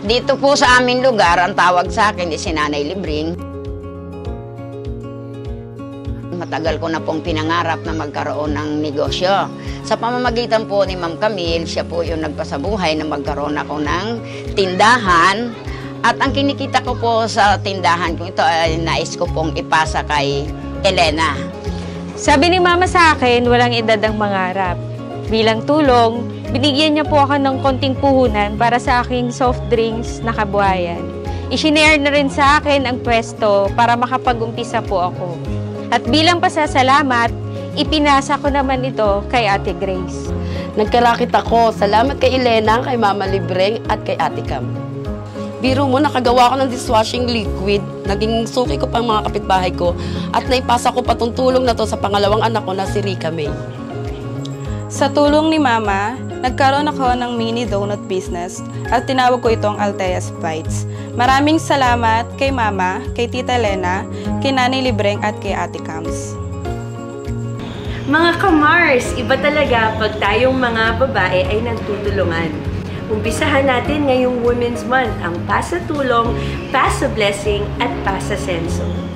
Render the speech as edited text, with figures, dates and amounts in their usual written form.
Dito po sa aming lugar, ang tawag sa akin si Nanay Libring. Matagal ko na pong pinangarap na magkaroon ng negosyo. Sa pamamagitan po ni Ma'am Camille, siya po yung nagpasabuhay na magkaroon ako ng tindahan. At ang kinikita ko po sa tindahan ko ito ay nais ko pong ipasa kay Elena. Sabi ni Mama sa akin, walang edad ang mangarap. Bilang tulong, binigyan niya po ako ng konting puhunan para sa aking soft drinks na kabuhayan. I-share na rin sa akin ang pwesto para makapag-umpisa po ako. At bilang pasasalamat, ipinasa ko naman ito kay Ate Grace. Nagkarakit ako. Salamat kay Elena, kay Mama Libreng at kay Ate Cam. Biro mo, nakagawa ko ng dishwashing liquid. Naging suki ko pang mga kapitbahay ko at naipasa ko pa tong tulong na to sa pangalawang anak ko na si Rica May. Sa tulong ni Mama, nagkaroon ako ng mini donut business at tinawag ko itong Alteas Bites. Maraming salamat kay Mama, kay Tita Elena, kay Nanay Libreng at kay Ate Cams. Mga kamars, iba talaga pag tayong mga babae ay nagtutulungan. Umpisahan natin ngayong Women's Month ang Pasa Tulong, Pasa Blessing at Pasa Senso.